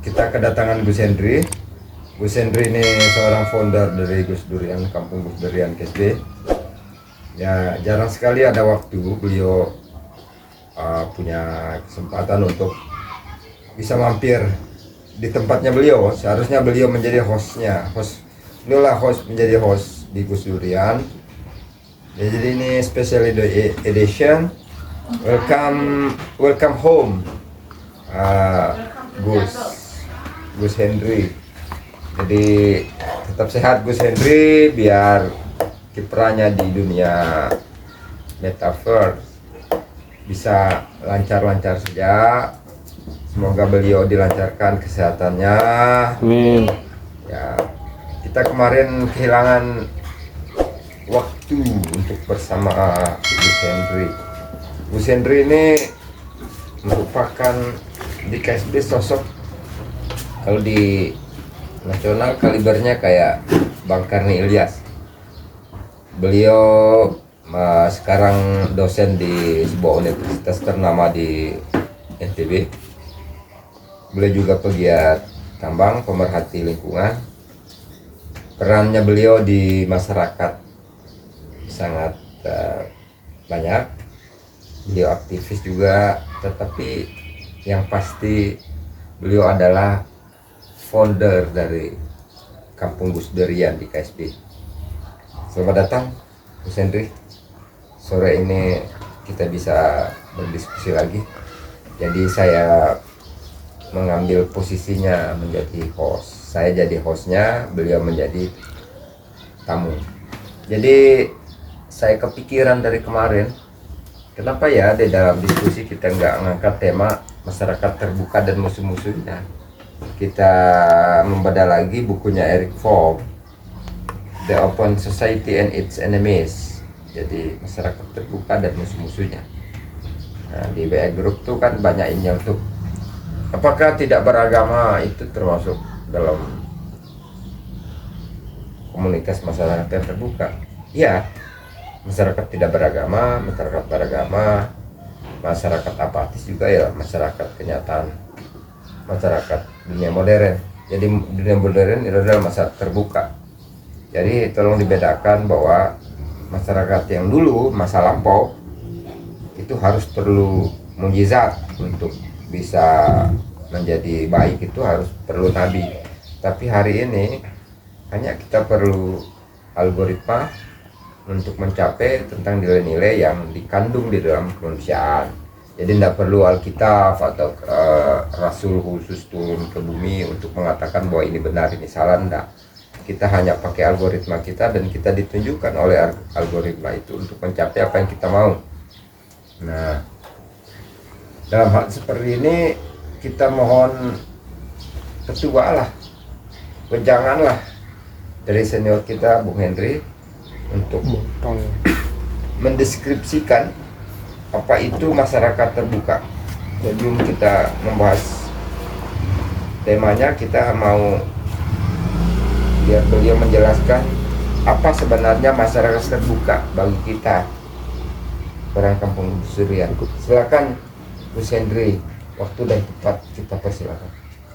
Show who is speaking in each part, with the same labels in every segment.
Speaker 1: kita kedatangan Gus Hendri. Gus Hendri ini seorang founder dari Gus Durian, Kampung Gus Durian KSB. Ya, jarang sekali ada waktu beliau punya kesempatan untuk bisa mampir di tempatnya beliau. Seharusnya beliau menjadi inilah menjadi host di Gus Durian. Ya, jadi ini special edition. Welcome home, Gus Hendri. Jadi tetap sehat Gus Hendri, biar kiprahnya di dunia metaverse bisa lancar-lancar saja. Semoga beliau dilancarkan kesehatannya.
Speaker 2: Amin.
Speaker 1: Ya, kita kemarin kehilangan waktu untuk bersama Gus Hendri. Gus Hendri ini merupakan di KSB sosok, kalau di nasional kalibernya kayak Bang Karni Ilyas. Beliau sekarang dosen di sebuah universitas ternama di NTB. Beliau juga pegiat tambang, pemerhati lingkungan. Perannya beliau di masyarakat sangat banyak. Beliau aktivis juga, tetapi yang pasti beliau adalah founder dari Kampung Gus Durian di KSB. Selamat datang Gus Hendri. Sore ini kita bisa berdiskusi lagi. Jadi saya mengambil posisinya menjadi host. Saya jadi hostnya, beliau menjadi tamu. Jadi saya kepikiran dari kemarin, kenapa ya di dalam diskusi kita nggak ngangkat tema masyarakat terbuka dan musuh-musuhnya. Kita membedah lagi bukunya Eric Fromm, The Open Society and Its Enemies. Jadi masyarakat terbuka dan musuh-musuhnya. Nah, di WA Group tuh kan banyak ini untuk apakah tidak beragama itu termasuk dalam komunitas masyarakat yang terbuka? Ya, masyarakat tidak beragama, masyarakat beragama, masyarakat apatis juga ya, masyarakat kenyataan, masyarakat dunia modern. Jadi dunia modern itu adalah masyarakat terbuka. Jadi tolong dibedakan bahwa masyarakat yang dulu masa lampau itu harus perlu mukjizat untuk bisa menjadi baik, itu harus perlu nabi. Tapi hari ini hanya kita perlu algoritma untuk mencapai tentang nilai-nilai yang dikandung di dalam kemanusiaan. Jadi tidak perlu Alkitab atau Rasul khusus turun ke bumi untuk mengatakan bahwa ini benar, ini salah. Tidak. Kita hanya pakai algoritma kita dan kita ditunjukkan oleh algoritma itu untuk mencapai apa yang kita mau. Nah, dalam hal seperti ini kita mohon ketua lah, wejanganlah dari senior kita Bung Hendri untuk mendeskripsikan apa itu masyarakat terbuka. Sebelum kita membahas temanya, kita mau biar beliau menjelaskan apa sebenarnya masyarakat terbuka bagi kita orang Kampung Gus Durian. Silakan Gus Hendri, waktu dan tempat kita persilakan.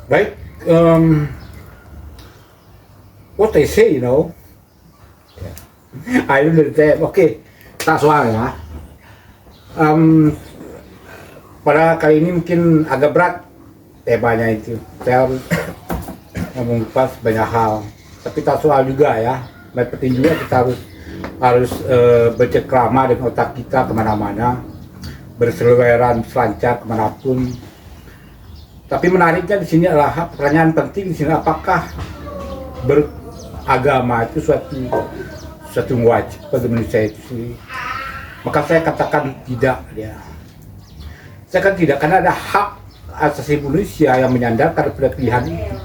Speaker 3: Baik, what I say, I understand. Oke, tak soal ya. Pada kali ini mungkin agak berat temanya itu. Saya harus mengupas banyak hal, tapi tak soal juga ya. Yang penting juga kita harus bercengkrama dengan otak kita kemana-mana, berseliweran selancar kemanapun. Tapi menariknya di sini adalah pertanyaan penting di sini, apakah beragama itu suatu wajib bagi manusia itu sendiri? Maka saya katakan tidak ya. Saya katakan tidak, karena ada hak asasi manusia yang menyandarkan pada pilihan itu.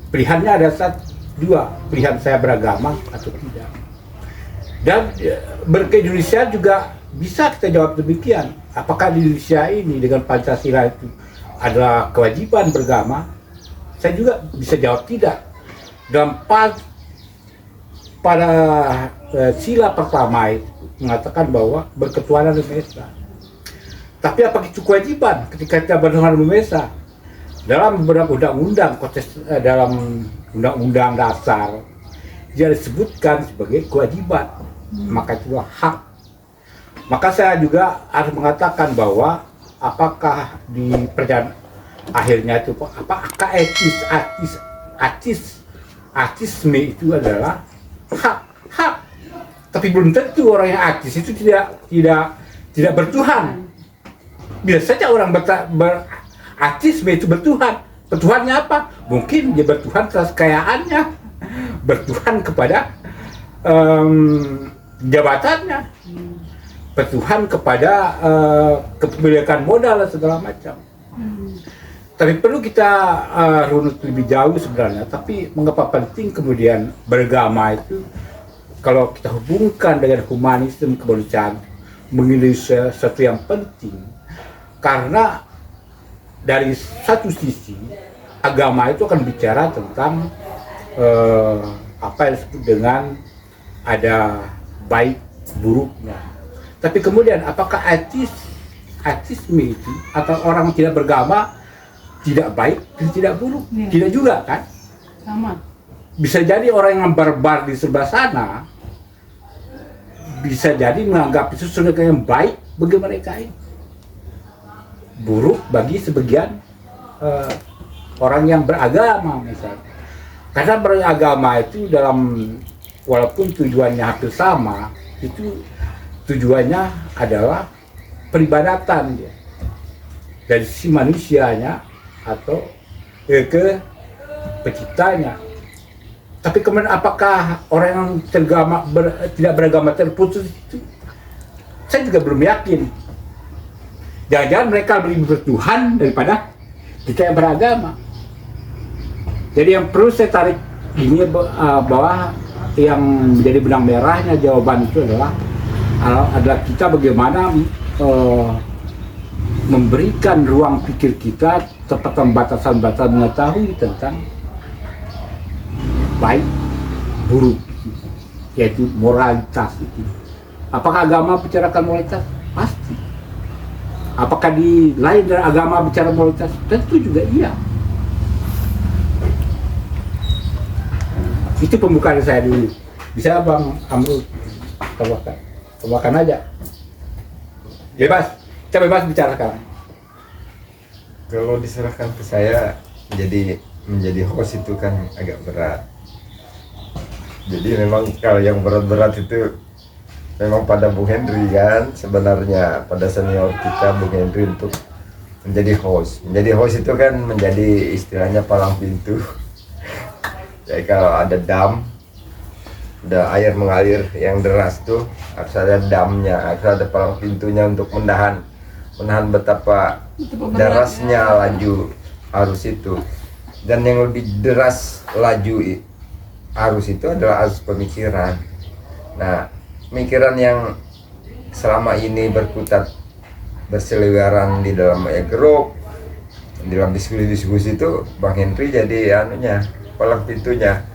Speaker 3: Pilihannya ada dua, pilihan saya beragama atau tidak. Dan berkeindonesiaan juga bisa kita jawab demikian. Apakah di Indonesia ini dengan Pancasila itu adalah kewajiban beragama? Saya juga bisa jawab tidak. Dalam pada sila pertama itu mengatakan bahwa berketuhanan Maha Esa. Tapi apa itu kewajiban ketika kita berketuhanan Maha Esa? dalam beberapa undang-undang dalam undang-undang dasar dia disebutkan sebagai kewajiban, maka itu hak. Maka saya juga harus mengatakan bahwa apakah di perjalanan akhirnya itu apakah artisme itu adalah hak, tapi belum tentu orang yang artis itu tidak bertuhan. Biasanya orang artisme itu bertuhan. Bertuhannya apa? Mungkin dia bertuhan atas kekayaannya, bertuhan kepada jabatannya, bertuhan kepada kepemilikan modal dan segala macam. Tapi perlu kita runut lebih jauh sebenarnya. Tapi mengapa penting kemudian beragama itu kalau kita hubungkan dengan humanisme kemanusiaan menjadi sesuatu yang penting, karena dari satu sisi agama itu akan bicara tentang apa yang disebut dengan ada baik buruknya. Tapi kemudian apakah artisme itu atau orang tidak beragama tidak baik dan tidak buruk?
Speaker 2: Ya.
Speaker 3: Tidak juga kan?
Speaker 2: Sama.
Speaker 3: Bisa jadi orang yang barbar di sebelah sana bisa jadi menganggap itu sesuatu yang baik bagi mereka ini, buruk bagi sebagian orang yang beragama misalnya. Karena beragama itu walaupun tujuannya hampir sama, itu tujuannya adalah peribadatan dia dari sisi manusianya atau ke penciptanya. Tapi kemudian apakah orang yang tidak beragama terputus itu? Saya juga belum yakin. Jangan-jangan mereka lebih bertuhan daripada kita yang beragama. Jadi yang perlu saya tarik ini bahwa yang menjadi benang merahnya jawaban itu adalah kita bagaimana memberikan ruang pikir kita tentang batasan-batasan mengetahui tentang baik buruk, yaitu moralitas itu. Apakah agama bicarakan moralitas? Pasti. Apakah di lain dari agama bicara moralitas? Tentu juga iya. Itu pembukaan saya dulu. Bisa Bang Amrul tambahkan aja. Bebas, kita bebas bicara sekarang.
Speaker 1: Kalau diserahkan ke saya menjadi host itu kan agak berat. Jadi memang kalau yang berat-berat itu memang pada Bung Henry kan, sebenarnya pada senior kita Bung Henry untuk menjadi host. Menjadi host itu kan menjadi istilahnya palang pintu. Jadi kalau ada dam, ada air mengalir yang deras tuh, harus ada damnya, harus ada palang pintunya untuk menahan betapa derasnya laju arus itu. Dan yang lebih deras laju arus itu adalah arus pemikiran. Nah, pemikiran yang selama ini berkutat berseliweran di dalam grup, di dalam diskusi itu Bang Henry jadi palang pintunya.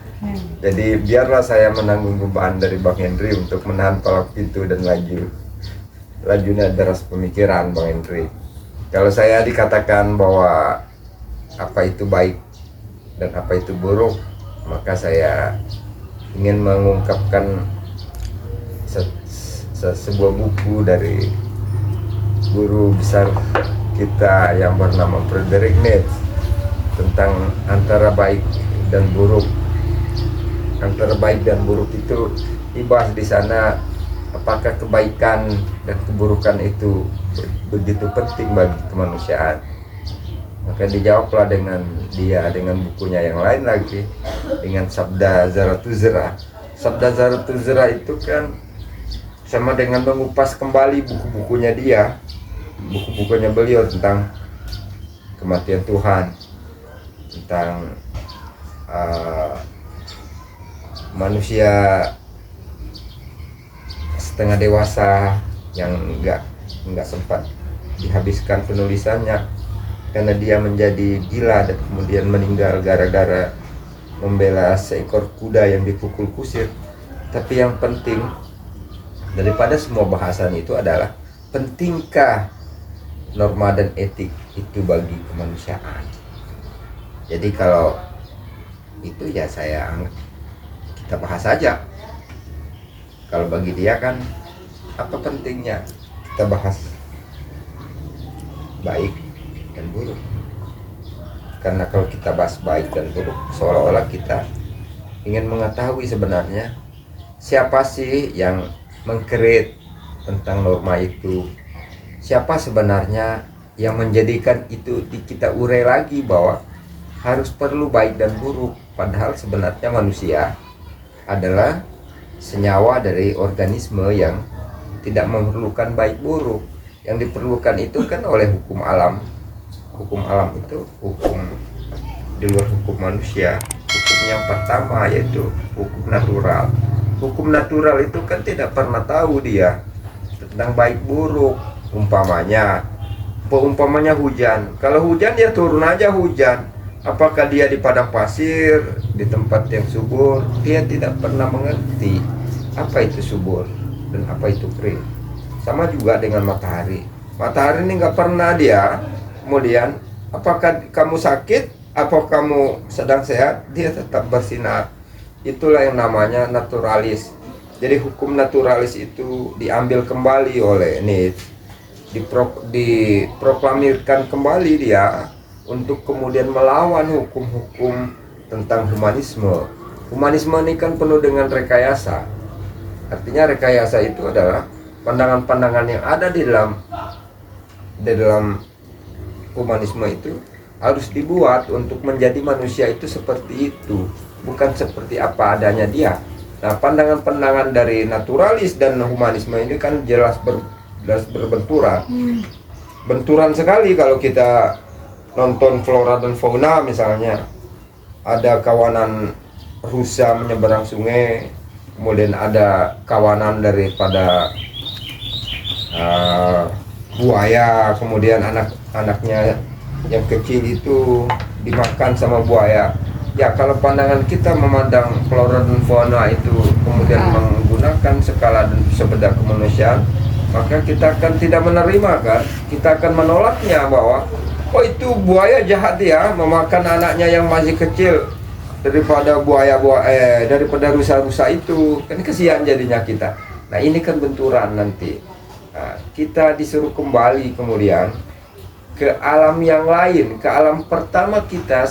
Speaker 1: Jadi biarlah saya menanggung beban dari Bang Henry untuk menahan palang pintu dan lajunya deras pemikiran Bang Henry. Kalau saya dikatakan bahwa apa itu baik dan apa itu buruk, maka saya ingin mengungkapkan sebuah buku dari guru besar kita yang bernama Friedrich Nietzsche tentang antara baik dan buruk. Antara baik dan buruk itu dibahas di sana, apakah kebaikan dan keburukan itu begitu penting bagi kemanusiaan. Maka dijawablah dengan bukunya yang lain lagi, dengan Sabda Zarathustra. Sabda Zarathustra itu kan sama dengan mengupas kembali buku-bukunya beliau tentang kematian Tuhan, tentang manusia setengah dewasa yang nggak sempat dihabiskan penulisannya karena dia menjadi gila dan kemudian meninggal gara-gara membela seekor kuda yang dipukul kusir. Tapi yang penting daripada semua bahasan itu adalah pentingkah norma dan etik itu bagi kemanusiaan. Jadi kalau itu ya kita bahas saja. Kalau bagi dia kan apa pentingnya kita bahas baik dan buruk? Karena kalau kita bahas baik dan buruk, seolah-olah kita ingin mengetahui sebenarnya siapa sih yang mengkreat tentang norma itu, siapa sebenarnya yang menjadikan itu kita urai lagi bahwa harus perlu baik dan buruk. Padahal sebenarnya manusia adalah senyawa dari organisme yang tidak memerlukan baik buruk. Yang diperlukan itu kan oleh hukum alam. Hukum alam itu hukum di luar hukum manusia. Hukum yang pertama yaitu hukum natural. Hukum natural itu kan tidak pernah tahu dia tentang baik buruk. Umpamanya hujan. Kalau hujan dia turun aja hujan. Apakah dia di padang pasir, di tempat yang subur, dia tidak pernah mengerti apa itu subur dan apa itu kering. Sama juga dengan matahari. Matahari ini nggak pernah dia, kemudian apakah kamu sakit, apa kamu sedang sehat, dia tetap bersinar. Itulah yang namanya naturalis. Jadi hukum naturalis itu diambil kembali oleh Nietzsche, diproklamirkan kembali dia untuk kemudian melawan hukum-hukum tentang humanisme. Humanisme ini kan penuh dengan rekayasa. Artinya rekayasa itu adalah pandangan-pandangan yang ada di dalam humanisme itu harus dibuat untuk menjadi manusia itu seperti itu, bukan seperti apa adanya dia. Nah, pandangan-pandangan dari naturalis dan humanisme ini kan jelas berbenturan. Benturan sekali kalau kita nonton flora dan fauna misalnya. Ada kawanan rusa menyeberang sungai, kemudian ada kawanan daripada buaya, kemudian anak-anaknya yang kecil itu dimakan sama buaya. Ya, kalau pandangan kita memandang flora dan fauna itu kemudian menggunakan skala dan sebeda kemanusiaan, maka kita akan tidak menerima kan, kita akan menolaknya bahwa oh itu buaya jahat ya, memakan anaknya yang masih kecil daripada daripada rusa-rusa itu, kan kesian jadinya kita. Nah, ini kan benturan nanti. Nah, kita disuruh kembali kemudian ke alam yang lain, ke alam pertama kita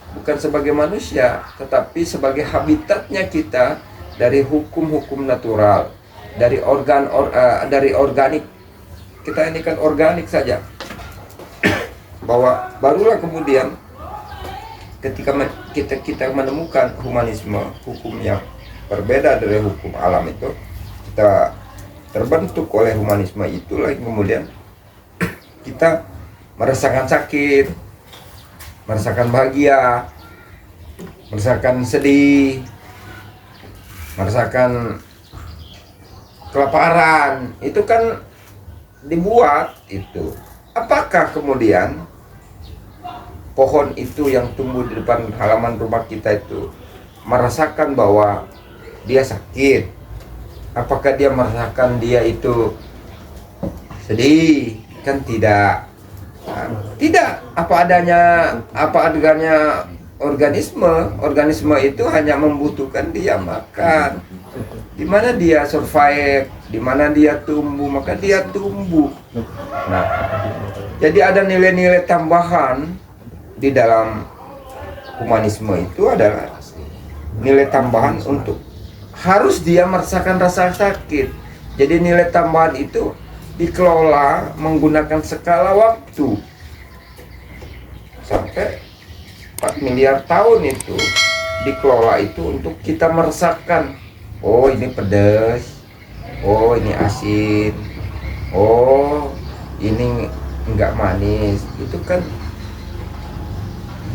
Speaker 1: bukan sebagai manusia, tetapi sebagai habitatnya kita dari hukum-hukum natural, dari organik. Kita ini kan organik saja. Bahwa barulah kemudian ketika kita menemukan humanisme, hukum yang berbeda dari hukum alam itu, kita terbentuk oleh humanisme itulah yang kemudian kita merasakan sakit, merasakan bahagia, merasakan sedih, merasakan kelaparan. Itu kan dibuat itu. Apakah kemudian pohon itu yang tumbuh di depan halaman rumah kita itu merasakan bahwa dia sakit? Apakah dia merasakan dia itu sedih? Kan tidak. Tidak. Apa adanya organisme itu hanya membutuhkan dia makan. Di mana dia survive, di mana dia tumbuh, maka dia tumbuh. Nah, jadi ada nilai-nilai tambahan di dalam humanisme itu adalah nilai tambahan untuk harus dia merasakan rasa sakit. Jadi nilai tambahan itu dikelola menggunakan skala waktu sampai 4 miliar tahun itu dikelola itu untuk kita merasakan, oh ini pedas, oh ini asin, oh ini enggak manis. Itu kan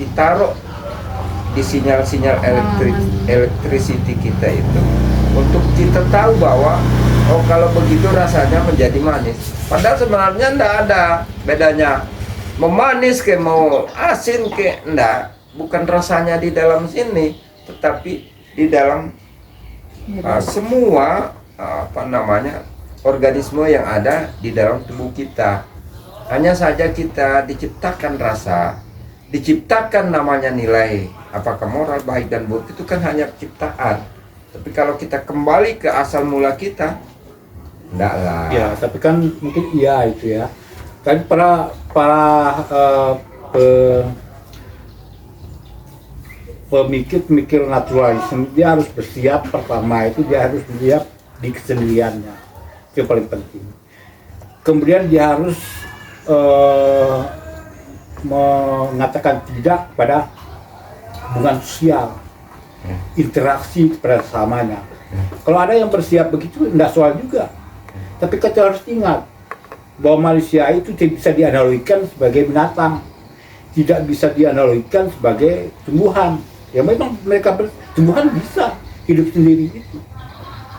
Speaker 1: ditaruh di sinyal-sinyal electricity kita itu untuk kita tahu bahwa oh kalau begitu rasanya menjadi manis. Padahal sebenarnya enggak ada bedanya memanis ke mau asin ke enggak. Bukan rasanya di dalam sini, tetapi di dalam semua organisme yang ada di dalam tubuh kita. Hanya saja kita diciptakan rasa, diciptakan namanya nilai apakah moral baik dan buruk itu kan hanya ciptaan. Tapi kalau kita kembali ke asal mula kita, enggak lah.
Speaker 3: Ya, tapi kan mungkin iya itu ya. Kan pemikir naturalisme dia harus bersiap. Pertama itu dia harus bersiap di kesendiriannya, itu yang paling penting. Kemudian dia harus mengatakan tidak pada hubungan sosial, interaksi pada sesamanya. Kalau ada yang bersiap begitu, tidak soal juga. Tapi kita harus ingat bahwa manusia itu tidak bisa dianalogikan sebagai binatang, tidak bisa dianalogikan sebagai tumbuhan. Ya memang tumbuhan bisa hidup sendiri itu.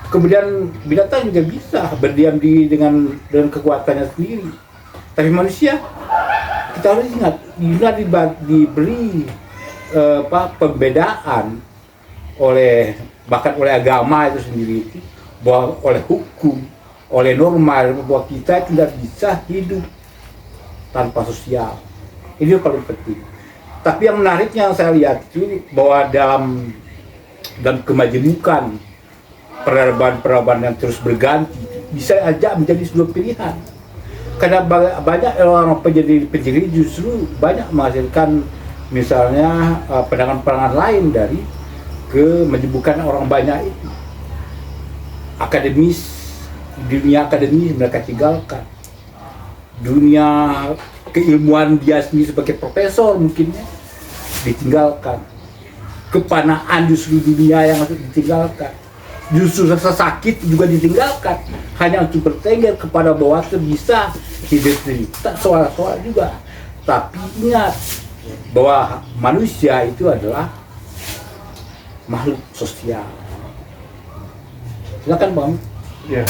Speaker 3: Kemudian binatang juga bisa berdiam diri dengan kekuatannya sendiri. Tapi manusia, kita harus ingat, diberi pembedaan bahkan oleh agama itu sendiri, bahwa oleh hukum, oleh norma, bahwa kita tidak bisa hidup tanpa sosial. Ini yang paling penting. Tapi yang menariknya yang saya lihat itu bahwa dalam kemajemukan peradaban yang terus berganti bisa aja menjadi sebuah pilihan. Karena banyak orang penjadi justru banyak menghasilkan misalnya pandangan-pandangan lain dari kemajemukan orang banyak itu. Dunia akademis mereka tinggalkan. Dunia keilmuan dia sendiri sebagai profesor mungkinnya ditinggalkan. Kepanaan justru dunia yang harus ditinggalkan. Justru rasa sakit juga ditinggalkan hanya untuk bertengger kepada bahwa bisa hidup sendiri. Tak soal-soal juga. Tapi ingat bahwa manusia itu adalah makhluk sosial. Silakan Bang.
Speaker 1: Ya,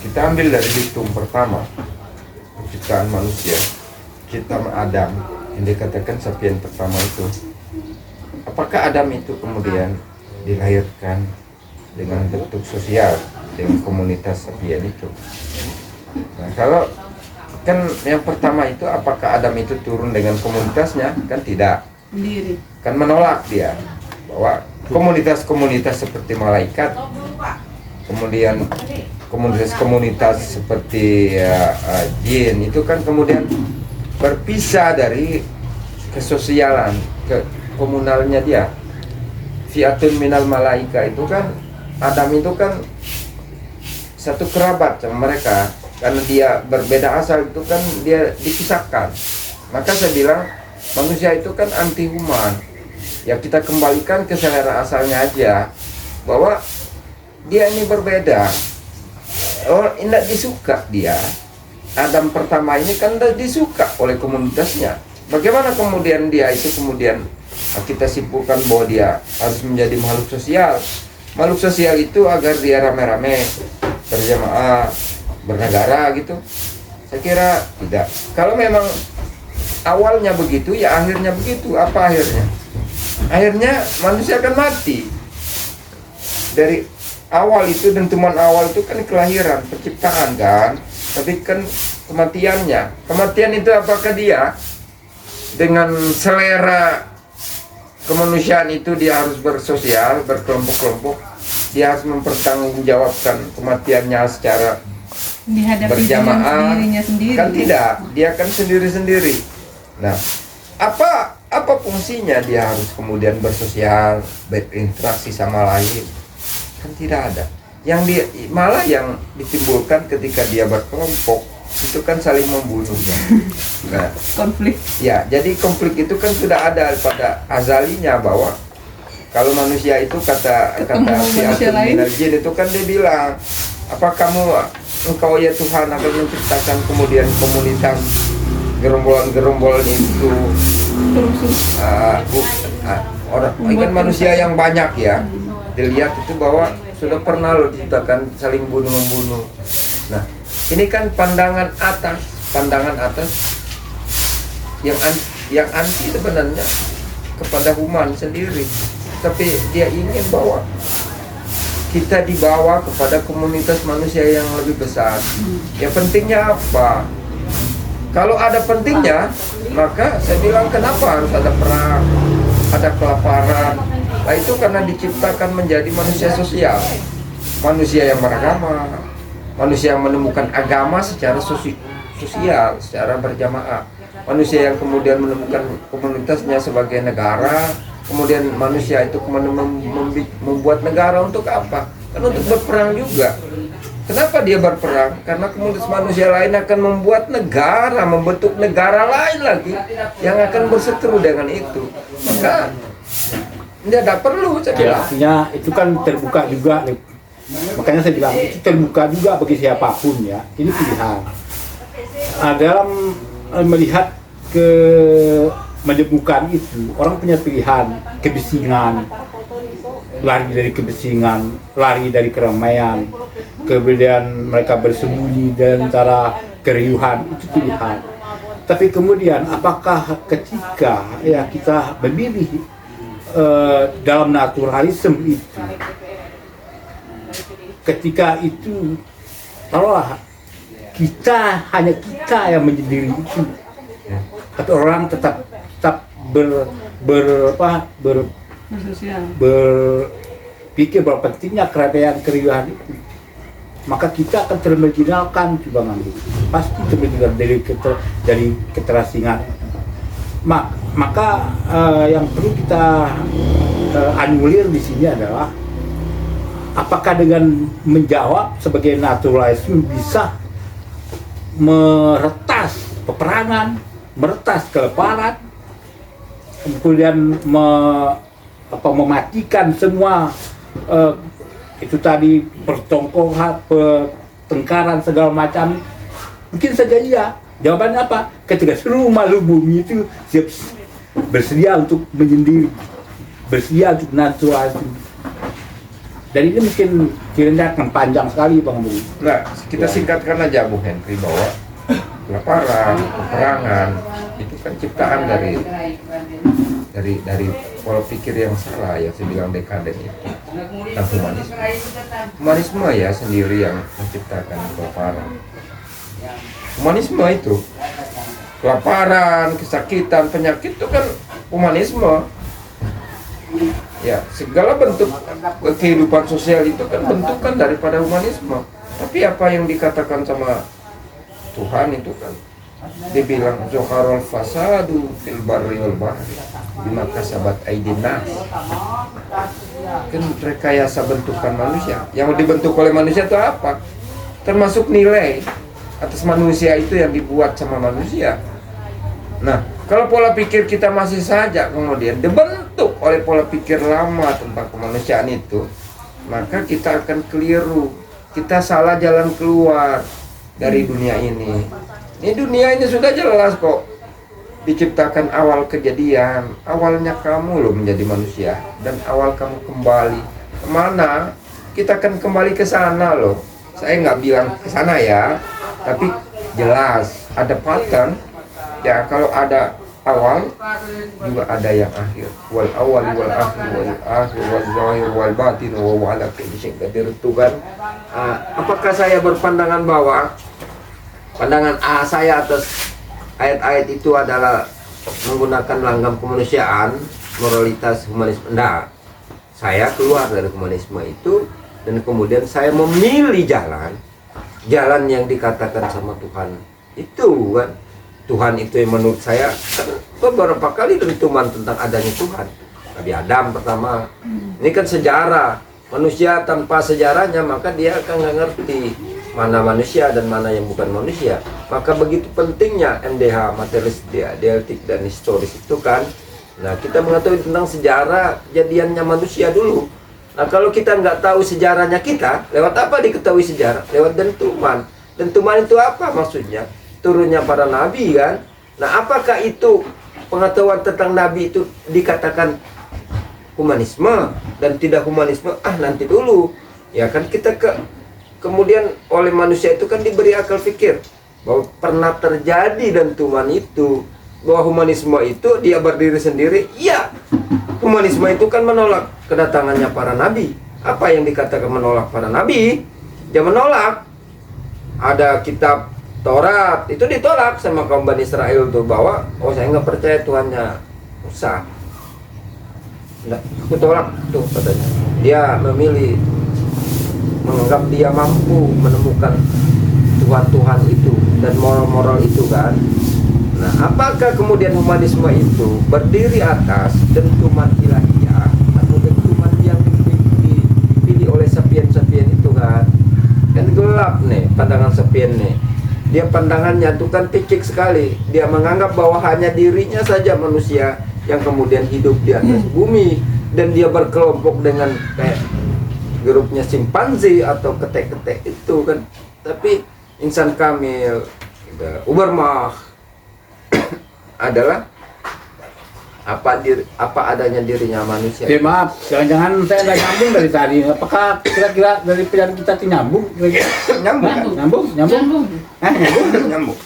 Speaker 1: kita ambil dari hitung pertama penciptaan manusia, kita Adam yang dikatakan sapien pertama itu. Apakah Adam itu kemudian dilahirkan dengan bentuk sosial, dengan komunitas sapien itu? Nah, kalau kan yang pertama itu apakah Adam itu turun dengan komunitasnya? Kan tidak.
Speaker 2: Sendiri.
Speaker 1: Kan menolak dia bahwa komunitas-komunitas seperti malaikat, kemudian komunitas-komunitas seperti jin itu kan kemudian berpisah dari kesosialan, ke komunalnya dia. Fiatun minal malaika itu kan Adam itu kan satu kerabat sama mereka, karena dia berbeda asal itu kan dia dipisahkan. Maka saya bilang manusia itu kan anti human. Ya kita kembalikan ke selera asalnya aja, bahwa dia ini berbeda. Oh, tidak disuka dia. Adam pertama ini kan tidak disuka oleh komunitasnya. Bagaimana kemudian dia itu kemudian kita simpulkan bahwa dia harus menjadi makhluk sosial. Makhluk sosial itu agar dia rame-rame, berjamaah, bernegara gitu. Saya kira tidak. Kalau memang awalnya begitu, ya akhirnya begitu. Apa akhirnya? Akhirnya manusia akan mati. Dari awal itu, dentuman awal itu kan kelahiran, penciptaan kan. Tapi kan kematiannya. Kematian itu apakah dia dengan selera kemanusiaan itu dia harus bersosial, berkelompok-kelompok, dia harus mempertanggungjawabkan kematiannya secara
Speaker 2: Dihadapi
Speaker 1: berjamaah,
Speaker 2: dirinya sendiri.
Speaker 1: kan tidak, dia kan sendiri-sendiri. Nah, apa fungsinya dia harus kemudian bersosial, berinteraksi sama lain? Kan tidak ada. Malah yang ditimbulkan ketika dia berkelompok itu kan saling membunuh ya. Nah,
Speaker 2: Konflik.
Speaker 1: ya, jadi konflik itu kan sudah ada pada azalinya, bahwa kalau manusia itu kata
Speaker 2: manusia lain.
Speaker 1: minal jin itu kan dia bilang, apa engkau ya Tuhan akan menciptakan kemudian komunitas gerombolan-gerombolan itu orang ikan manusia yang banyak ya. Dilihat itu bahwa sudah pernah loh diciptakan saling bunuh-membunuh. Nah, ini kan pandangan atas yang anti sebenarnya kepada human sendiri. Tapi dia ingin bahwa kita dibawa kepada komunitas manusia yang lebih besar. Ya pentingnya apa? Kalau ada pentingnya, maka saya bilang kenapa harus ada perang, ada kelaparan. Nah itu karena diciptakan menjadi manusia sosial, manusia yang beragama, manusia yang menemukan agama secara sosial, secara berjamaah, manusia yang kemudian menemukan komunitasnya sebagai negara, kemudian manusia itu membuat negara untuk apa? Kan untuk berperang juga. Kenapa dia berperang? Karena komunitas manusia lain akan membuat negara, membentuk negara lain lagi yang akan berseteru dengan itu. Maka tidak perlu saya
Speaker 3: Ya,
Speaker 1: bilang.
Speaker 3: artinya itu kan terbuka juga nih. Makanya saya bilang itu terbuka juga bagi siapapun ya. Ini pilihan. Dalam melihat ke menyembuhkan itu, orang punya pilihan kebisingan, lari dari kebisingan, lari dari keramaian, kemudian mereka bersembunyi di antara keriuhan, itu pilihan. Tapi kemudian apakah ketika ya kita memilih dalam naturalisme itu, ketika itu taruhlah hanya kita yang menyendiri itu, tapi orang tetap berpikir bahwa pentingnya keramaian keriuhan itu, maka kita akan termarginalkan Bang Andi. Pasti termarginal dari keterasingan. Maka yang perlu kita anulir di sini adalah apakah dengan menjawab sebagai naturalisme bisa meretas peperangan, meretas kelaparan, kemudian mematikan semua itu tadi pertongkongan, pertengkaran segala macam. Mungkin saja iya. Jawabannya apa? Ketika seluruh makhluk bumi itu siap bersedia untuk menyendiri, bersedia untuk naturalisme. Dan ini mungkin kiranya akan panjang sekali Bang Budi.
Speaker 1: Nah, kita singkatkan aja Bung Henry bahwa kelaparan, peperangan itu kan ciptaan dari pola pikir yang salah yang saya bilang dekaden itu, dan humanisme ya sendiri yang menciptakan kelaparan. Humanisme itu kelaparan, kesakitan, penyakit itu kan humanisme. Ya, segala bentuk kehidupan sosial itu kan bentukan daripada humanisme. Tapi apa yang dikatakan sama Tuhan itu kan dibilang zoharul fasadu fil barri wal bahri bima kasabat aydin nas. Kan rekayasa bentukan manusia. Yang dibentuk oleh manusia itu apa? Termasuk nilai atas manusia itu yang dibuat sama manusia. Nah, kalau pola pikir kita masih saja kemudian dibentuk oleh pola pikir lama tentang kemanusiaan itu, maka kita akan keliru. Kita salah jalan keluar dari dunia ini. Ini dunia ini sudah jelas kok. Diciptakan awal kejadian. Awalnya kamu loh menjadi manusia. Dan awal kamu kembali kemana? Kita akan kembali ke sana loh. Saya nggak bilang ke sana ya, tapi jelas ada pattern. Ya kalau ada awal juga ada yang akhir. Wal awal wal akhir wal zahir wal batin wa ala kulli syai'in qadir itu kan. Apakah saya berpandangan bahwa pandangan saya atas ayat-ayat itu adalah menggunakan langgam kemanusiaan, moralitas, humanisme? Enggak. Saya keluar dari humanisme itu dan kemudian saya memilih jalan yang dikatakan sama Tuhan itu kan. Tuhan itu yang menurut saya kan beberapa kali dentuman tentang adanya Tuhan. Nabi Adam pertama. Ini kan sejarah. Manusia tanpa sejarahnya maka dia akan nggak ngerti mana manusia dan mana yang bukan manusia. Maka begitu pentingnya MDH, materialis dialektik dan historis itu kan. Nah kita mengetahui tentang sejarah kejadiannya manusia dulu. Nah kalau kita nggak tahu sejarahnya kita, lewat apa diketahui sejarah? Lewat dentuman. Dentuman itu apa maksudnya? Turunnya para nabi kan. Nah apakah itu pengetahuan tentang nabi itu dikatakan humanisme dan tidak humanisme? Nanti dulu ya kan kita kemudian oleh manusia itu kan diberi akal pikir bahwa pernah terjadi dentuman itu, bahwa humanisme itu dia berdiri sendiri. Iya, humanisme itu kan menolak kedatangannya para nabi. Apa yang dikatakan menolak para nabi? Dia menolak ada kitab Taurat itu ditolak sama kaum Bani Israel tuh, bahwa saya nggak percaya Tuhannya Musa. Nah, aku tolak tuh katanya. Dia memilih menganggap dia mampu menemukan Tuhan-Tuhan itu dan moral-moral itu kan. Nah, apakah kemudian humanisme itu berdiri atas dentuman ilahiyah atau dentuman yang dipilih oleh sapien-sapien itu kan? Kan gelap nih pandangan sapien nih. Dia pandangannya tuh kan picik sekali. Dia menganggap bahwa hanya dirinya saja manusia yang kemudian hidup di atas bumi, dan dia berkelompok dengan kayak grupnya simpanse atau ketek-ketek itu kan. Tapi insan kamil, Ubermach adalah apa adanya dirinya manusia.
Speaker 3: Maaf, jangan-jangan saya nggak nyambung dari tadi. Apakah kira-kira dari pilihan kita nyambung?
Speaker 1: Nyambung kan?
Speaker 3: Nyambung?
Speaker 2: Nyambung.
Speaker 1: Nyambung.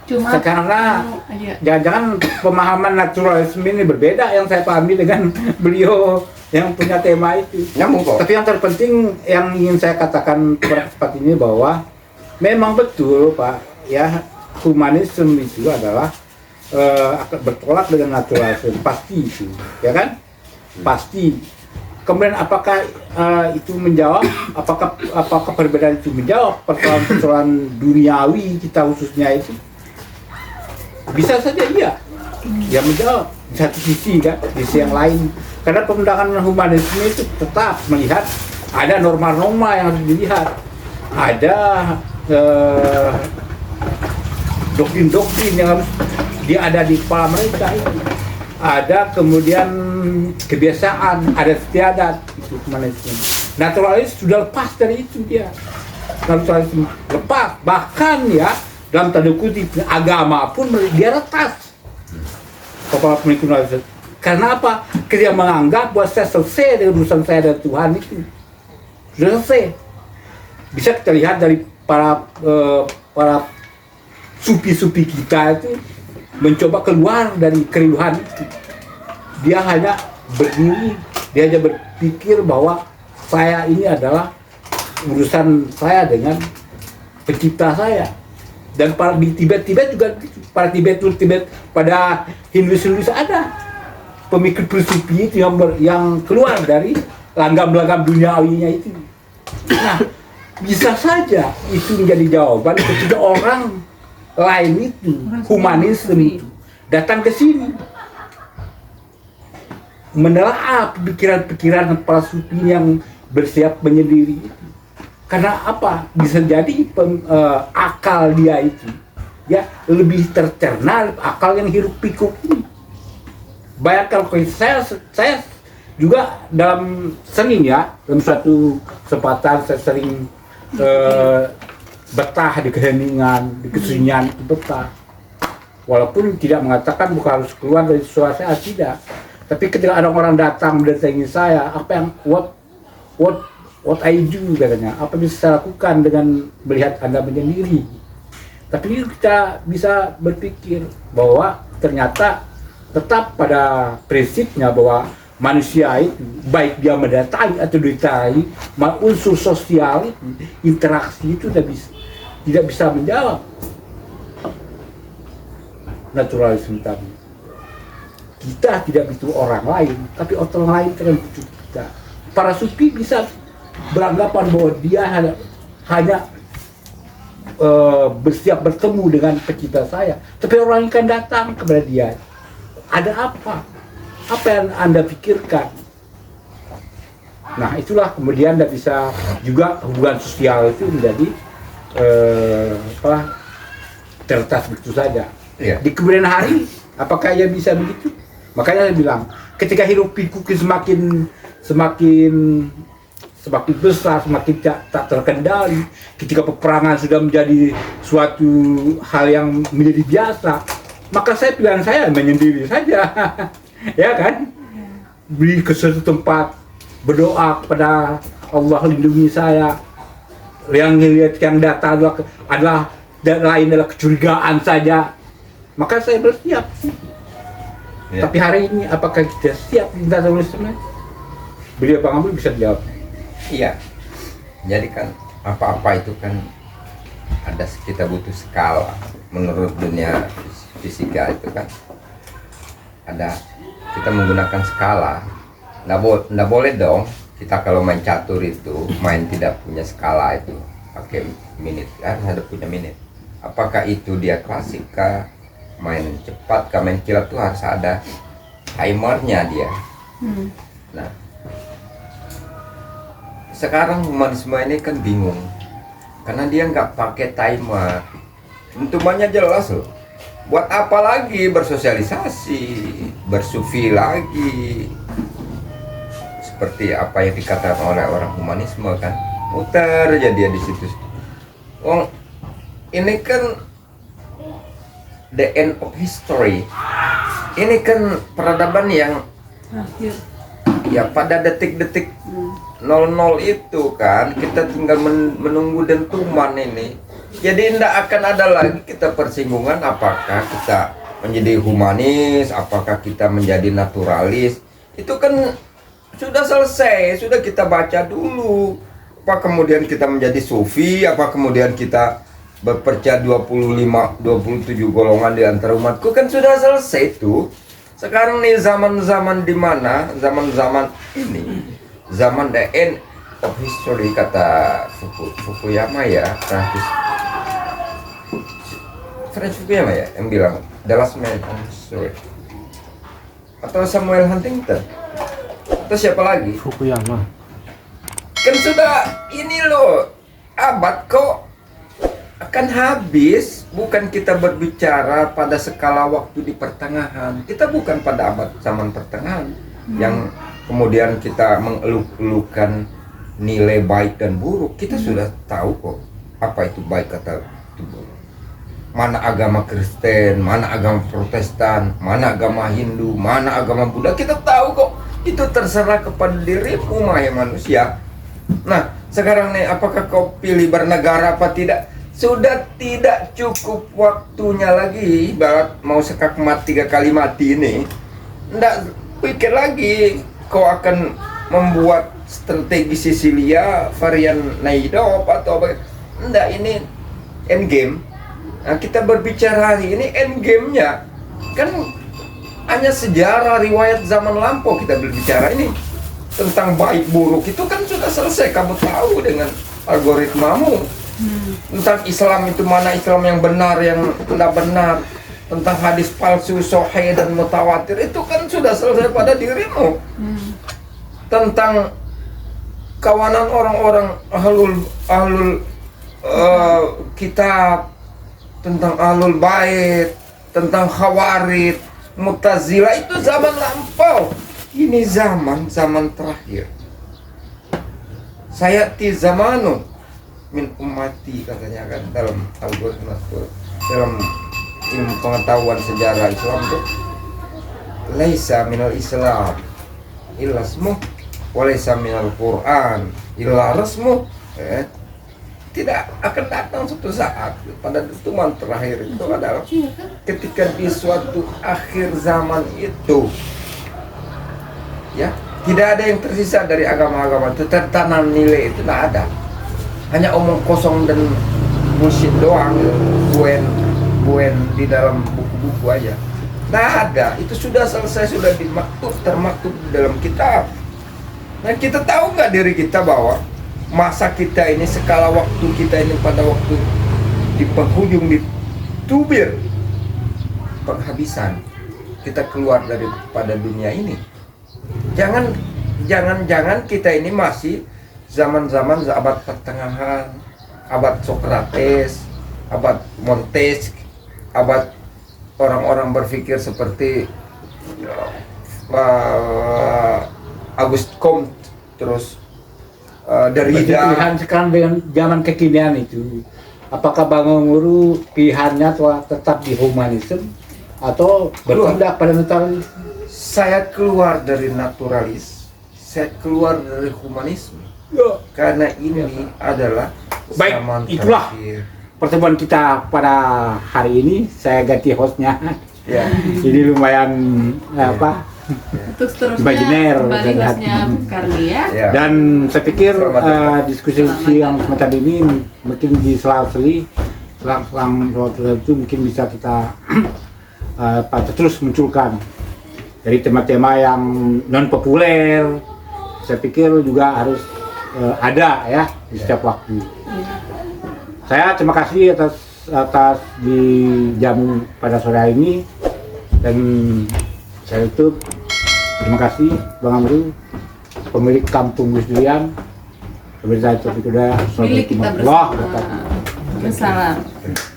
Speaker 2: Cuma
Speaker 3: Karena
Speaker 2: aja.
Speaker 3: jangan-jangan pemahaman naturalisme ini berbeda yang saya pahami dengan beliau yang punya tema itu.
Speaker 1: Nyambung kok.
Speaker 3: Tapi yang terpenting yang ingin saya katakan pada kesempatan ini bahwa memang betul Pak, ya, humanisme itu adalah akan bertolak dengan naturalisme, pasti itu, ya kan? Pasti. Kemudian apakah itu menjawab, apakah perbedaan itu menjawab persoalan-persoalan duniawi kita khususnya itu? Bisa saja iya, dia menjawab di satu sisi kan, di sisi yang lain. Karena pemandangan humanisme itu tetap melihat ada norma-norma yang harus dilihat, ada doktrin-doktrin yang harus dia ada di kepala mereka itu. Ada kemudian kebiasaan, ada istiadat, itu humanisme. Naturalis sudah lepas dari itu dia. Naturalisme lepas, bahkan ya dalam tanda kutip agama pun dia retas kepala pemikiran. Karena apa? Dia menganggap bahwa saya selesai dengan urusan saya dan Tuhan itu. Sudah selesai. Bisa kita lihat dari para supi-supi kita itu mencoba keluar dari keriuhan itu. Dia hanya berdiri, dia hanya berpikir bahwa saya ini adalah urusan saya dengan pencipta saya. Dan para di Tibet juga, para Tibet pada Hindu ada pemikir sufi itu yang keluar dari langgam-langgam duniawinya itu. Nah, bisa saja itu menjadi jawaban ketika orang lain itu, humanisme itu datang ke sini menelaah pikiran-pikiran para sufi yang bersiap menyendiri itu. Karena apa? Bisa jadi akal dia itu ya lebih tercerna, akal yang hiruk pikuk ini. Bayangkan saya juga dalam suatu kesempatan saya sering betah di keheningan, di kesunyian itu betah. Walaupun tidak mengatakan bukan harus keluar dari suasana, tidak. Tapi ketika ada orang datang mendatangi saya, apa yang what I do katanya, apa bisa saya lakukan dengan melihat Anda menyendiri. Tapi kita bisa berpikir bahwa ternyata tetap pada prinsipnya bahwa manusia itu baik dia mendatangi atau didatangi, unsur sosial itu, interaksi itu tidak bisa menjawab naturalisme tadi. Kita tidak butuh orang lain, tapi orang lain kan butuh kita. Para sufi bisa beranggapan bahwa dia hanya bersiap bertemu dengan pencipta saya, tapi orang yang akan datang kepada dia, ada apa? Apa yang Anda pikirkan? Nah, itulah kemudian tidak bisa juga hubungan sosial itu menjadi terletas begitu saja.
Speaker 1: Iya.
Speaker 3: Di kemudian hari, apakah ia bisa begitu? Makanya saya bilang, ketika hiruk pikuk semakin besar, semakin tak terkendali, ketika peperangan sudah menjadi suatu hal yang menjadi biasa, maka pilihan saya menyendiri saja. Ya kan? Beri ke suatu tempat, berdoa kepada Allah, lindungi saya. Yang datang adalah kecurigaan saja. Maka saya bersiap. Ya. Tapi hari ini apakah kita siap kita naturalisme? Beliau Bang Amrul bisa jawab.
Speaker 1: Iya. Jadi kan apa-apa itu kan kita butuh skala menurut dunia fisika itu kan ada kita menggunakan skala. Nggak boleh dong kita kalau main catur itu main tidak punya skala itu pakai menit kan, ada punya menit. Apakah itu dia klasik kah, main cepat kah, main kilat tuh harus ada timernya dia. Nah sekarang humanisme ini kan bingung karena dia nggak pakai timer. Hitungannya jelas loh. Buat apa lagi bersosialisasi, bersufi lagi? Seperti apa yang dikatakan oleh orang humanisme kan, muter aja dia di situ. Oh, ini kan the end of history. Ini kan peradaban yang
Speaker 2: Akhir.
Speaker 1: ya pada detik-detik 00 itu kan kita tinggal menunggu dentuman ini. Jadi tidak akan ada lagi kita persinggungan apakah kita menjadi humanis, apakah kita menjadi naturalis. Itu kan sudah selesai, sudah kita baca dulu. Apa kemudian kita menjadi sufi, apa kemudian kita berpercaya 27 golongan di antara umatku, kan sudah selesai itu. Sekarang nih zaman-zaman di mana? Zaman-zaman ini, zaman the end of history kata Fukuyama ya, Francis Fukuyama ya yang bilang the last man on history, atau Samuel Huntington atau siapa lagi?
Speaker 3: Fukuyama.
Speaker 1: Kan sudah ini loh, abad kok akan habis. Bukan kita berbicara pada skala waktu di pertengahan. Kita bukan pada abad zaman pertengahan yang kemudian kita mengeluh-elukan nilai baik dan buruk. Kita sudah tahu kok apa itu baik atau itu buruk. Mana agama Kristen, mana agama Protestan, mana agama Hindu, mana agama Buddha, kita tahu kok. Itu terserah kepada dirimu, ya manusia. Nah, sekarang nih, apakah kau pilih bernegara apa tidak? Sudah tidak cukup waktunya lagi. Ibarat mau sekak mati 3 kali mati ini, nggak pikir lagi kau akan membuat strategi Sisilia varian Naidop atau apa. Nggak, ini endgame. Nah, kita berbicara hari ini endgame-nya kan hanya sejarah riwayat zaman lampau. Kita berbicara ini tentang baik buruk itu kan sudah selesai, kamu tahu dengan algoritmamu. Tentang Islam itu mana Islam yang benar, yang tidak benar, tentang hadis palsu, sahih dan mutawatir itu kan sudah selesai pada dirimu. Tentang kawanan orang-orang ahlul kitab, tentang ahlul bait, tentang khawarid, mutazilah itu zaman lampau. Ini zaman terakhir. Saya ti zamanu min ummati katanya kan dalam algoritma, dalam ilmu pengetahuan sejarah Islam itu laisa minal Islam illa ismuh wa laisa minal Quran illa rasmuh. Tidak akan datang suatu saat pada dentuman terakhir itu adalah ketika di suatu akhir zaman itu ya tidak ada yang tersisa dari agama-agama itu, tertanam nilai itu tidak ada, hanya omong kosong dan bullshit doang, buen di dalam buku-buku aja. Tidak ada, itu sudah selesai, sudah termaktub di dalam kitab. Nah, kita tahu nggak diri kita bahwa masa kita ini, skala waktu kita ini pada waktu di penghujung, di tubir penghabisan, kita keluar daripada dunia ini. Jangan kita ini masih zaman-zaman abad pertengahan, abad Socrates, abad Montesquieu, abad orang-orang berpikir seperti Auguste Comte, terus Derrida.
Speaker 3: Pilihan sekarang dengan zaman kekinian itu, apakah Bang Guru pilihannya tetap di humanisme atau bertindak pada naturalis?
Speaker 1: Saya keluar dari naturalis, saya keluar dari humanisme, karena ini adalah
Speaker 3: baik,
Speaker 1: zaman
Speaker 3: itulah
Speaker 1: terakhir.
Speaker 3: Pertemuan kita pada hari ini. Saya ganti hostnya.
Speaker 1: Ya.
Speaker 3: Jadi lumayan
Speaker 2: Untuk seterusnya
Speaker 3: Imajiner,
Speaker 2: kembali
Speaker 3: dan
Speaker 2: hostnya Karni ya.
Speaker 1: Ya.
Speaker 3: Dan saya pikir
Speaker 1: Selamat.
Speaker 3: diskusi yang semacam ini mungkin di selang-seling waktu itu mungkin bisa kita terus munculkan dari tema-tema yang non populer. Saya pikir juga harus ada ya di setiap waktu. Saya terima kasih atas dijamu pada sore hari ini, dan saya tutup. Terima kasih Bang Amru, pemilik Kampung Gus Durian. Pemirsa itu sudah.
Speaker 2: Milik kita
Speaker 3: Assalamualaikum warahmatullahi
Speaker 2: bersama.
Speaker 3: wabarakatuh.
Speaker 2: Wassalam.